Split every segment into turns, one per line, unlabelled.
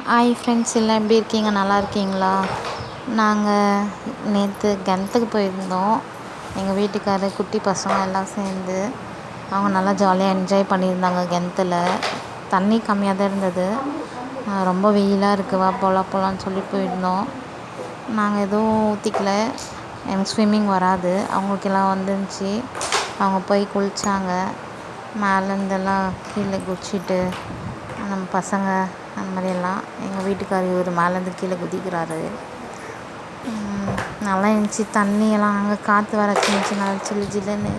Hi friends எல்லாம் எப்படி இருக்கீங்க, நல்லா இருக்கீங்களா? நாங்கள் நேற்று கிணத்துக்கு போயிருந்தோம். எங்கள் வீட்டுக்காரர், குட்டி பசங்க எல்லாம் சேர்ந்து அவங்க நல்லா ஜாலியாக என்ஜாய் பண்ணியிருந்தாங்க. கிணத்துல தண்ணி கம்மியாக தான் இருந்தது. ரொம்ப வெயிலாக இருக்குது, வா போகலான்னு சொல்லி போயிருந்தோம். நாங்கள் எதுவும் ஊற்றிக்கல, எனக்கு ஸ்விம்மிங் வராது. அவங்களுக்கெல்லாம் வந்துருந்துச்சி. அவங்க போய் குளித்தாங்க. மேலேருந்தெல்லாம் கீழே குதிச்சிட்டு நம்ம பசங்க அந்த மாதிரியெல்லாம். எங்கள் வீட்டுக்காரர் இவர் மேலேருந்து கீழே குதிக்கிறாரு. நல்லா இருந்துச்சு. தண்ணியெல்லாம் அங்கே காற்று வர இருந்துச்சு, நல்லா சில்லு ஜில்லுன்னு.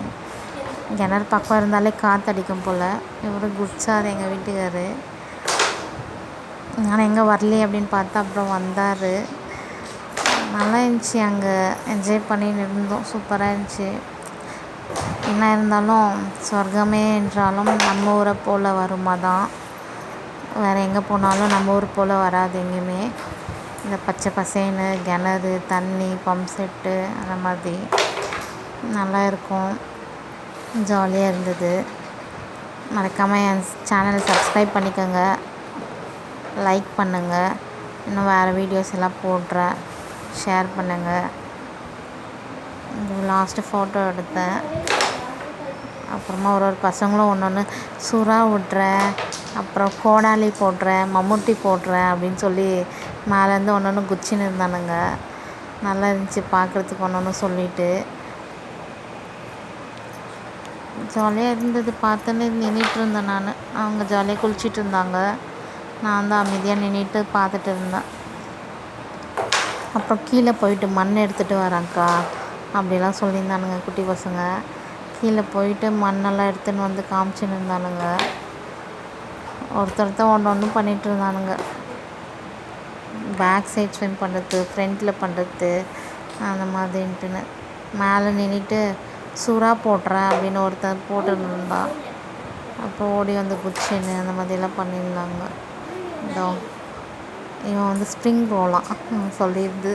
கிணறு பக்கம் இருந்தாலே காற்று அடிக்கும் போல். இவர் குதிச்சார் எங்கள் வீட்டுக்காரர். ஆனால் எங்கே வரலையே அப்படின்னு பார்த்தா அப்புறம் வந்தார். நல்லா இருந்துச்சு. அங்கே என்ஜாய் பண்ணின்னு இருந்தோம். சூப்பராக இருந்துச்சு. என்ன இருந்தாலும் சொர்க்கமே என்றாலும் நம்ம ஊரை போல் வருமா தான். வேறு எங்கே போனாலும் நம்ம ஊர் போல் வராது எங்கேயுமே. இந்த பச்சை பசேன்னு கிணறு, தண்ணி, பம்ப் செட்டு அந்த மாதிரி நல்லா இருக்கும். ஜாலியாக இருந்தது. மறக்காமல் என் சேனலை சப்ஸ்கிரைப் பண்ணிக்கோங்க, லைக் பண்ணுங்கள். இன்னும் வேறு வீடியோஸ் எல்லாம் போடுறேன், ஷேர் பண்ணுங்கள். இந்த லாஸ்ட்டு ஃபோட்டோ எடுத்தேன். அப்புறமா ஒரு பசங்களும் ஒன்று சுறா விட்றேன், அப்புறம் கோடாலி போடுறேன், மம்முட்டி போடுறேன் அப்படின்னு சொல்லி மேலேருந்து ஒன்று குச்சின்னு இருந்தானுங்க. நல்லா இருந்துச்சு பார்க்குறதுக்கு. ஒன்று சொல்லிவிட்டு ஜாலியாக இருந்தது. பார்த்துன்னு நின்றுட்டு இருந்தேன் நான். அவங்க ஜாலியாக குளிச்சுட்டு இருந்தாங்க. நான் தான் அமைதியாக நின்றுட்டு பார்த்துட்டு இருந்தேன். அப்புறம் கீழே போயிட்டு மண் எடுத்துகிட்டு வரேன்க்கா அப்படிலாம் சொல்லியிருந்தானுங்க குட்டி பசங்க. கீழே போயிட்டு மண்ணெல்லாம் எடுத்துன்னு வந்து காமிச்சின்னு இருந்தானுங்க. ஒருத்தர் ஒன்று பண்ணிகிட்டு இருந்தானுங்க. பேக் சைட் ஸ்விம் பண்ணுறது, ஃப்ரண்ட்டில் பண்ணுறது அந்த மாதிரின்ட்டுன்னு. மேலே நின்றுட்டு சுறா போடுறேன் அப்படின்னு ஒருத்தர் போட்டுருந்தான். அப்போ ஓடி வந்து குச்சின்னு அந்த மாதிரிலாம் பண்ணியிருந்தாங்க. இதோ இவன் வந்து ஸ்ப்ரிங் ரோலாம் சொல்லியிருந்து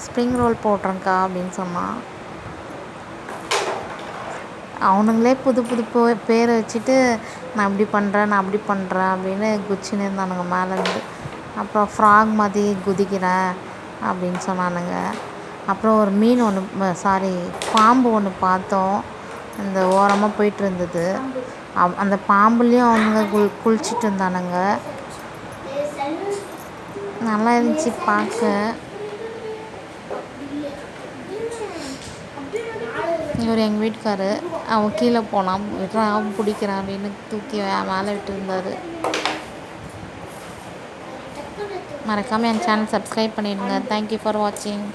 ஸ்ப்ரிங் ரோல் போடுறேங்க்கா அப்படின்னு சொன்னான். அவனுங்களே புது புது பேரை வச்சுட்டு நான் இப்படி பண்ணுறேன், நான் அப்படி பண்ணுறேன் அப்படின்னு குச்சின்னு இருந்தானுங்க மேலேருந்து. அப்புறம் ஃப்ராக் மாதிரி குதிக்கிறேன் அப்படின்னு சொன்னானுங்க. அப்புறம் ஒரு மீன் பாம்பு ஒன்று பார்த்தோம். இந்த ஓரமாக போயிட்டு இருந்தது. அந்த பாம்புலேயும் அவனுங்க குளிச்சுட்டு இருந்தானுங்க. நல்லா இருந்துச்சு பார்க்க. இவர் எங்கள் வீட்டுக்காரர். அவன் கீழே போனான், விட்றான் பிடிக்கிறான் அப்படின்னு தூக்கி மேலே விட்டுருந்தார். மறக்காமல் என் சேனல் சப்ஸ்கிரைப் பண்ணிவிடுங்க. தேங்க்யூ ஃபார் வாட்சிங்.